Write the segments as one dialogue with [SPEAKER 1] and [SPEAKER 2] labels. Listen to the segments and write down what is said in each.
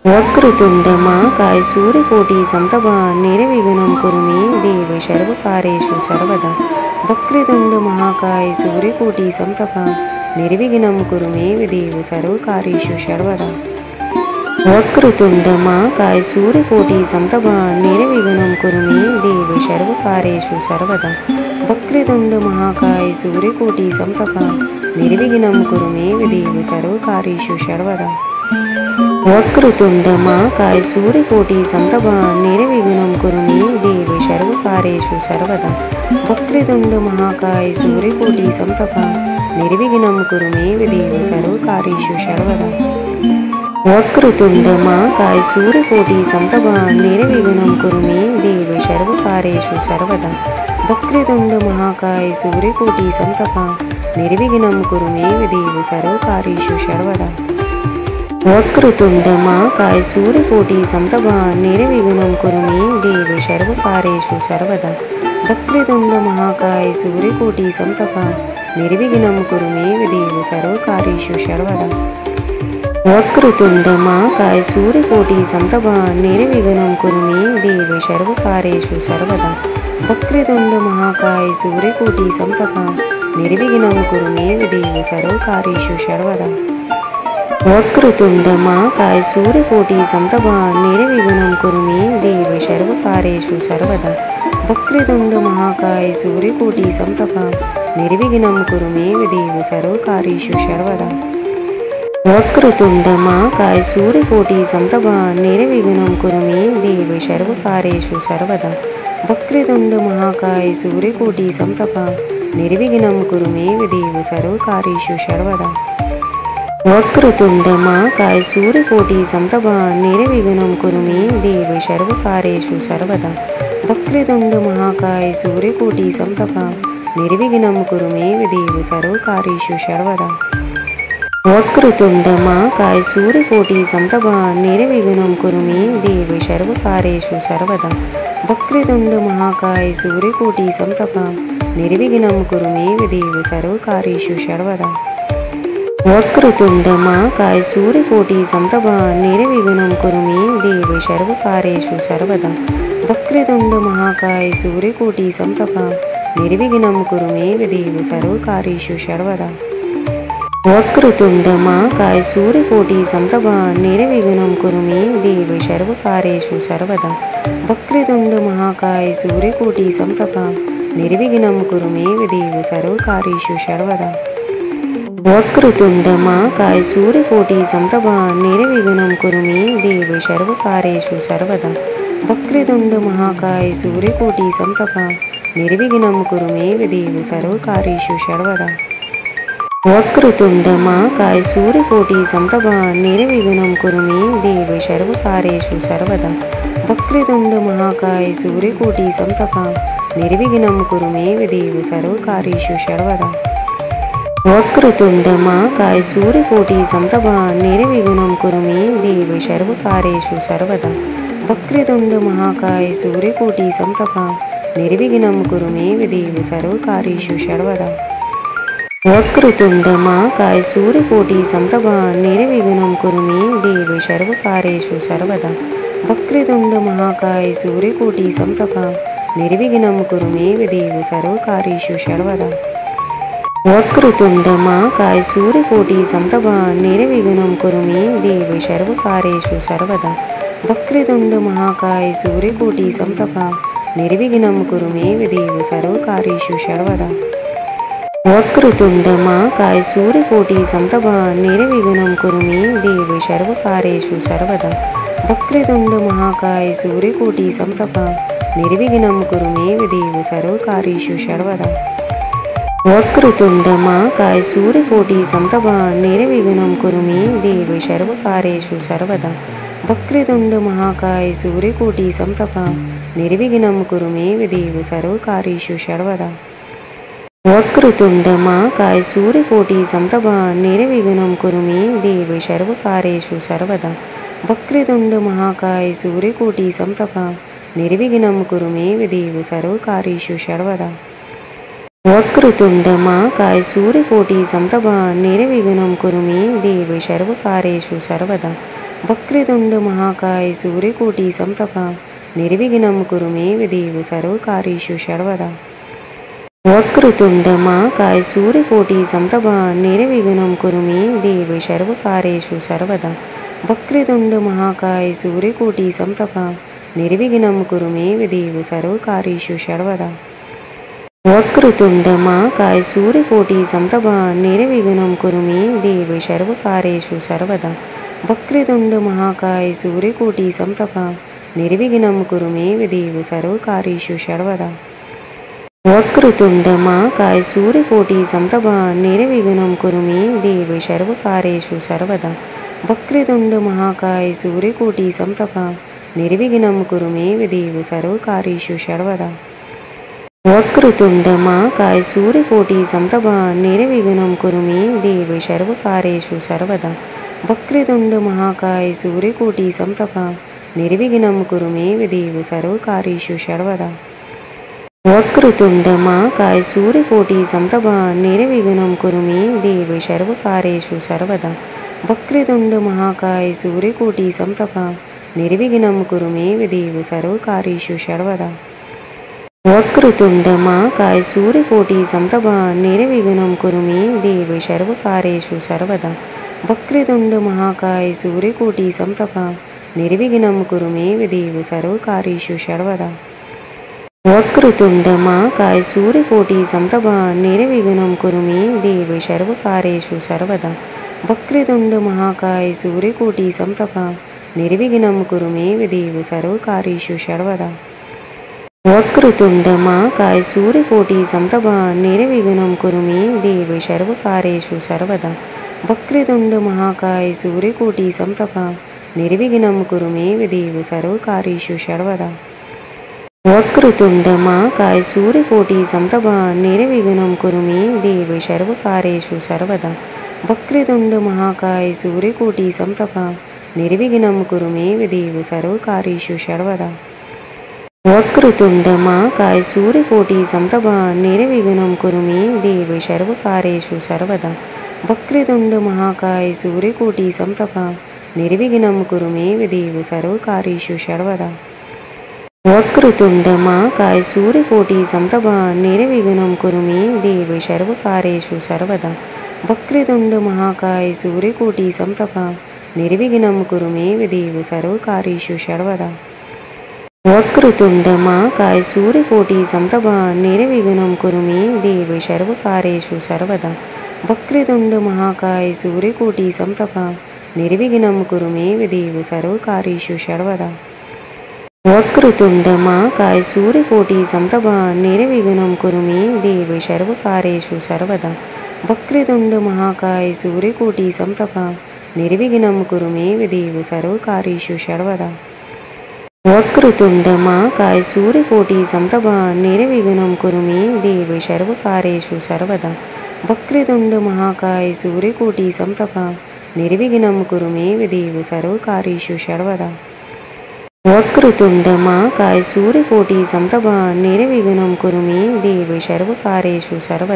[SPEAKER 1] वक्रतुंड महाकाय सूर्यकोटि समप्रभा निर्विघ्नं कुरु मे देव सर्वकार्येषु सर्वदा। वक्रतुंड महाकाय सूर्यकोटि समप्रभा निर्विघ्नं कुरु मे देव सर्वकार्येषु सर्वदा। वक्रतुंड महाकाय सूर्यकोटि समप्रभा निर्विघ्नं कुरु मे देव सर्वकार्येषु सर्वदा। वक्रतुंड महाकाय सूर्यकोटि समप्रभा निर्विघ्नं कुरु मे देव सर्वकार्येषु सर्वदा। वक्रतुंड महाकाय सूर्यकोटि समप्रभा निर्विघ्नं कुरु मे देव सर्वकार्येषु सर्वदा। वक्रतुंड महाकाय सूर्यकोटि समप्रभा निर्विघ्नं कुरु मे देव सर्वकार्येषु सर्वदा। वक्रतुंड महाकाय सूर्यकोटि समप्रभा निर्विघ्नं कुरु मे देव सर्वकार्येषु सर्वदा। वक्रतुंड महाकाय सूर्यकोटि समप्रभा निर्विघ्नं कुरु मे देव सर्वकार्येषु सर्वदा। वक्रतुंड महाकाय सूर्यकोटि समप्रभा निर्विघ्नं कुरु मे देव सर्वकार्येषु सर्वदा। वक्रतुंड महाकाय सूर्यकोटि समप्रभा निर्विघ्नं कुरु मे देव सर्वकार्येषु सर्वदा। वक्रतुंड महाकाय सूर्यकोटि समप्रभा निर्विघ्नं कुरु मे देव सर्वकार्येषु सर्वदा। वक्रतुंड महाकाय सूर्यकोटि समप्रभा निर्विघ्नं कुरु मे देव सर्वकार्येषु सर्वदा। वक्रतुंड महाकाय सूर्यकोटि समप्रभा निर्विघ्नं कुरु मे देव सर्वकार्येषु सर्वदा। वक्रतुंड महाकाय सूर्यकोटि समप्रभा निर्विघ्नं कुरु मे देव सर्वकार्येषु सर्वदा। वक्रतुंड महाकाय सूर्यकोटि समप्रभा निर्विघ्नं कुरु मे देव सर्वकार्येषु सर्वदा। वक्रतुंड महाकाय सूर्यकोटि समप्रभा निर्विघ्नं कुरु मे देव सर्वकार्येषु सर्वदा। वक्रतुंड महाकाय सूर्यकोटि समप्रभा निर्विघ्नं कुरु मे देव सर्वकार्येषु सर्वदा। वक्रतुंड महाकाय सूर्यकोटि समप्रभा निर्विघ्नं कुरु मे देव सर्वकार्येषु सर्वदा। वक्रतुंड महाकाय सूर्यकोटि समप्रभा निर्विघ्नं कुरु मे देव सर्वकार्येषु सर्वदा। वक्रतुंड महाकाय सूर्यकोटि समप्रभा निर्विघ्नं कुरु मे देव सर्वकार्येषु सर्वदा। वक्रतुंड महाकाय सूर्यकोटि समप्रभा निर्विघ्नं कुरु मे देव सर्वकार्येषु सर्वदा। वक्रतुंड महाकाय सूर्यकोटि समप्रभा निर्विघ्नं कुरु मे देव सर्वकार्येषु सर्वदा। वक्रतुंड महाकाय सूर्यकोटि समप्रभा निर्विघ्नं कुरु मे देव सर्वकार्येषु सर्वदा। वक्रतुंड महाकाय सूर्यकोटि समप्रभा निर्विघ्नं कुरु मे देव सर्वकार्येषु सर्वदा। वक्रतुंड महाकाय सूर्यकोटि समप्रभा निर्विघ्नं कुरु मे देव सर्वकार्येषु सर्वदा। वक्रतुंड महाकाय सूर्यकोटि समप्रभा निर्विघ्नं कुरु मे देव सर्वकार्येषु सर्वदा। वक्रतुंड महाकाय सूर्यकोटि समप्रभा निर्विघ्नं कुरु मे देव सर्वकार्येषु सर्वदा। वक्रतुंड महाकाय सूर्यकोटि समप्रभा निर्विघ्नं कुरु मे देव सर्वकार्येषु सर्वदा। वक्रतुंड महाकाय सूर्यकोटि समप्रभा निर्विघ्नं कुरु मे देव सर्वकार्येषु सर्वदा। वक्रतुंड महाकाय सूर्यकोटि समप्रभा निर्विघ्नं कुरु मे देव सर्वकार्येषु सर्वदा। वक्रतुंड महाकाय सूर्यकोटि समप्रभा निर्विघ्नं कुरु मे देव सर्वकार्येषु सर्वदा। वक्रतुंड महाकाय सूर्यकोटि समप्रभा निर्विघ्नं कुरु मे देव सर्वकार्येषु सर्वदा। वक्रतुंड महाकाय सूर्यकोटि समप्रभा निर्विघ्नं कुरु मे देव सर्वकार्येषु सर्वदा। वक्रतुंड महाकाय सूर्यकोटि समप्रभा निर्विघ्नं कुरु मे देव सर्वकार्येषु सर्वदा। वक्रतुंड महाकाय सूर्यकोटि समप्रभा निर्विघ्नं कुरु मे देव सर्वकार्येषु सर्वदा। वक्रतुंड महाकाय सूर्यकोटि समप्रभा निर्विघ्नं कुरु मे देव सर्वकार्येषु सर्वदा। वक्रतुंड महाकाय सूर्यकोटि समप्रभा निर्विघ्नं कुरु मे देव सर्वकार्येषु सर्वदा। वक्रतुंड महाकाय सूर्यकोटि समप्रभा निर्विघ्नं कुरु मे देव सर्वकार्येषु सर्वदा। वक्रतुंड महाकाय सूर्यकोटि समप्रभा निर्विघ्नं कुरु मे देव सर्वकार्येषु सर्वदा। वक्रतुंड महाकाय सूर्यकोटि समप्रभा निर्विघ्नं कुरु मे देव सर्वकार्येषु सर्वदा। वक्रतुंड महाकाय सूर्यकोटि समप्रभा निर्विघ्नं कुरु मे देव सर्वकार्येषु सर्वदा। वक्रतुंड महाकाय सूर्यकोटी संप्रभा निर्विघ्नं कुरु मे देव सर्वकार्येषु सर्वदा। वक्रतुंड महाकाय सूर्यकोटी संप्रभा निर्विघ्नं कुरु मे देव सर्वकार्येषु सर्वदा। वक्रतुंड महाकाय सूर्यकोटी संप्रभा निर्विघ्नं कुरु मे देव सर्वकार्येषु सर्वदा। वक्रतुंड महाकाय सूर्यकोटी संप्रभा निर्विघ्नं कुरु मे देव सर्वकार्येषु सर्वदा। वक्रतुंड महाकाय सूर्यकोटी संप्रभा निर्विघ्नं कुरु मे देव सर्वकार्येषु सर्वदा। वक्रतुंड महाकाय सूर्यकोटी संप्रभा निर्विघ्नं कुरु मे देव सर्वकार्येषु सर्वदा। वक्रतुंड महाकाय सूर्यकोटी संप्रभा निर्विघ्नं कुरु मे देव सर्वकार्येषु सर्वदा। वक्रतुंड महाकाय सूर्यकोटी संप्रभा निर्विघ्नं कुरु मे देव सर्वकार्येषु सर्वदा। वक्रतुंड महाकाय सूर्यकोटी संप्रभा निर्विघ्नं कुरु मे देव सर्वकार्येषु सर्वदा। वक्रतुंड महाकाय सूर्यकोटी संप्रभा निर्विघ्नं कुरु मे देव सर्वकार्येषु सर्वदा। वक्रतुंड महाकाय सूर्यकोटी संप्रभा निर्विघ्नं कुरु मे देव सर्वकार्येषु सर्वदा। वक्रतुंड महाकाय सूर्यकोटी संप्रभा निर्विघ्नं कुरु मे देव सर्वकार्येषु सर्वदा। वक्रतुंड महाकाय सूर्यकोटी संप्रभा निर्विघ्नं कुरु मे देव सर्वकार्येषु सर्वदा। वक्रतुंड महाकाय सूर्यकोटी संप्रभा निर्विघ्नं कुरु मे देव सर्वकार्येषु सर्वदा। वक्रतुंड महाकाय सूर्यकोटी संप्रभा निर्विघ्नं कुरु मे देव सर्वकार्येषु सर्वदा। वक्रतुंड महाकाय सूर्यकोटी संप्रभा निर्विघ्नं कुरु मे देव सर्वकार्येषु सर्वदा। वक्रतुंड महाकाय सूर्यकोटी संप्रभा निर्विघ्नं कुरु मे देव सर्वकार्येषु सर्वदा। वक्रतुंड महाकाय सूर्यकोटी संप्रभा निर्विघ्नं कुरु मे देव सर्वकार्येषु सर्वदा। वक्रतुंड महाकाय सूर्यकोटी संप्रभा निर्विघ्नं कुरु मे देव सर्वकार्येषु सर्वदा। वक्रतुंड महाकाय सूर्यकोटी संप्रभा निर्विघ्नं कुरु मे देव सर्वकार्येषु सर्वदा। वक्रतुंड महाकाय सूर्यकोटी संप्रभा निर्विघ्नं कुरु मे देव सर्वकार्येषु सर्वदा। वक्रतुंड महाकाय सूर्यकोटी संप्रभा निर्विघ्नं कुरु मे देव सर्वकार्येषु सर्वदा। वक्रतुंड महाकाय सूर्यकोटी संप्रभा निर्विघ्नं कुरु मे देव सर्वकार्येषु सर्वदा। वक्रतुंड महाकाय सूर्यकोटी संप्रभा निर्विघ्नं कुरु मे देव सर्वकार्येषु सर्वदा। वक्रतुंड महाकाय सूर्यकोटी संप्रभा निर्विघ्नं कुरु मे देव सर्वकार्येषु सर्वदा। वक्रतुंड महाकाय सूर्यकोटी संप्रभा निर्विघ्नं कुरु मे देव सर्वकार्येषु सर्वदा। वक्रतुंड महाकाय सूर्यकोटी संप्रभा निर्विघ्नं कुरु मे देव सर्वकार्येषु सर्वदा। वक्रतुंड महाकाय सूर्यकोटी संप्रभा निर्विघ्नं कुरु मे देव सर्वकार्येषु सर्वदा। वक्रतुंड महाकाय सूर्यकोटी संप्रभा निर्विघ्नं कुरु मे देव सर्वकार्येषु सर्वदा। वक्रतुंड महाकाय सूर्यकोटी संप्रभा निर्विघ्नं कुरु मे देव सर्वकार्येषु सर्वदा। वक्रतुंड महाकाय सूर्यकोटी संप्रभा निर्विघ्नं कुरु मे देव सर्वकार्येषु सर्वदा।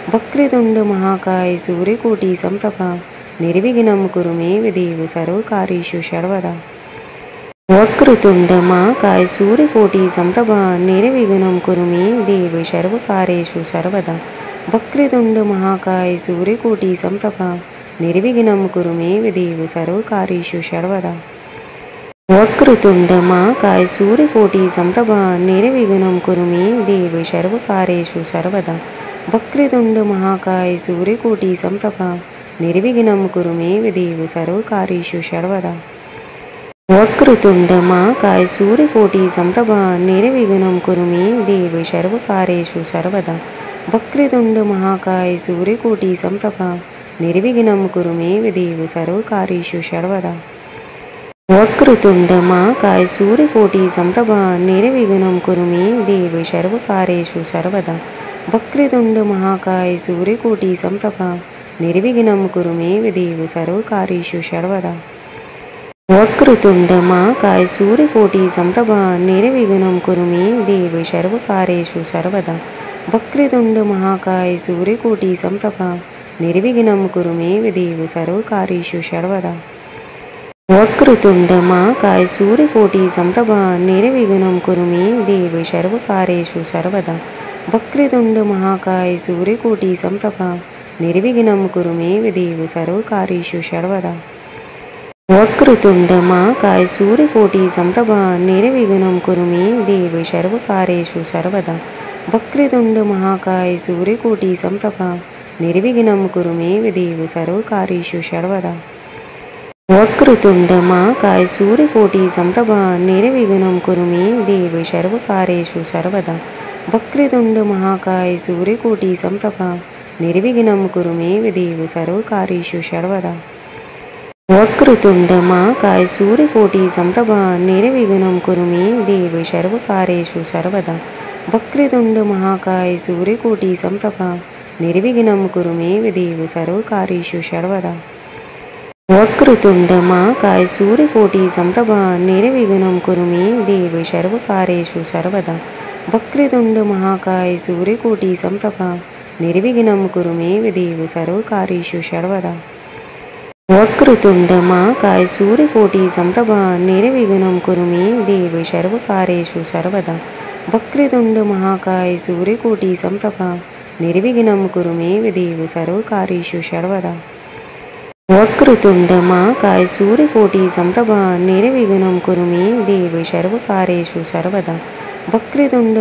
[SPEAKER 1] वक्रतुंड महाकाय सूर्यकोटी संप्रभा निर्विघ्नं कुरु मे देव सर्वकार्येषु सर्वदा। वक्रतुंड महाकाय सूर्यकोटी संप्रभा निर्विघ्नं कुरु मे देव सर्वकार्येषु सर्वदा। वक्रतुंड महाकाय सूर्यकोटी संप्रभा निर्विघ्नं कुरु मे देव सर्वकार्येषु सर्वदा। वक्रतुंड महाकाय सूर्यकोटी संप्रभा निर्विघ्नं कुरु मे देव सर्वकार्येषु सर्वदा। वक्रतुंड महाकाय सूर्यकोटी संप्रभा निर्विघ्नं कुरु मे देव सर्वकार्येषु सर्वदा। वक्रतुंड महाकाय सूर्यकोटी संप्रभा निर्विघ्नं कुरु मे देव सर्वकार्येषु सर्वदा। वक्रतुंड महाकाय सूर्यकोटी संप्रभा निर्विघ्नं कुरु मे देव सर्वकार्येषु सर्वदा। वक्रतुंड महाकाय सूर्यकोटी संप्रभा निर्विघ्नं कुरु मे देव सर्वकार्येषु सर्वदा। वक्रतुंड महाकाय सूर्यकोटी संप्रभा निर्विघ्नं कुरु मे देव सर्वकार्येषु सर्वदा। वक्रतुंड महाकाय सूर्यकोटी संप्रभा निर्विघ्नं कुरु मे देव सर्वकार्येषु सर्वदा। वक्रतुंड महाकाय सूर्यकोटि संप्रभा निर्विघ्नं कुरु मे देव सर्वकार्येषु सर्वदा। वक्रतुंड महाकाय सूर्यकोटि संप्रभा निर्विघ्नं कुरु मे देव सर्वकार्येषु सर्वदा। वक्रतुंड महाकाय सूर्यकोटि संप्रभा निर्विघ्नं कुरु मे देव सर्वकार्येषु सर्वदा। वक्रतुंड महाकाय सूर्यकोटि संप्रभा निर्विघ्नं कुरु मे देव सर्वकार्येषु सर्वदा। वक्रतुंड महाकाय सूर्यकोटि संप्रभा निर्विघ्नं कुरु मे देव सर्वकार्येषु सर्वदा। वक्रतुंड महाकाय सूर्यकोटि संप्रभा निर्विघ्नं कुरु मे देव सर्वकार्येषु सर्वदा। वक्रतुंड महाकाय सूर्यकोटि संप्रभा निर्विघ्नं कुरु मे देव सर्वकार्येषु सर्वदा। वक्रतुंड महाकाय सूर्यकोटि संप्रभा निर्विघ्नं कुरु मे देव सर्वकार्येषु सर्वदा। वक्रतुंड महाकाय सूर्यकोटि संप्रभा निर्विघ्नं कुरु मे देव सर्वकार्येषु सर्वदा। वक्रतुंड महाकाय सूर्यकोटि संप्रभा निर्विघ्नं कुरु मे देव सर्वकार्येषु सर्वदा। वक्रतुंड महाकाय सूर्यकोटि संप्रभा निर्विघ्नं कुरु मे देव सर्वकार्येषु सर्वदा। वक्रतुंड महाकाय सूर्यकोटि संप्रभा निर्विघ्नं कुरु मे देव सर्वकार्येषु सर्वदा। वक्रतुंड महाकाय सूर्यकोटि संप्रभा निर्विघ्नं कुरु मे देव सर्वकार्येषु सर्वदा। वक्रतुंड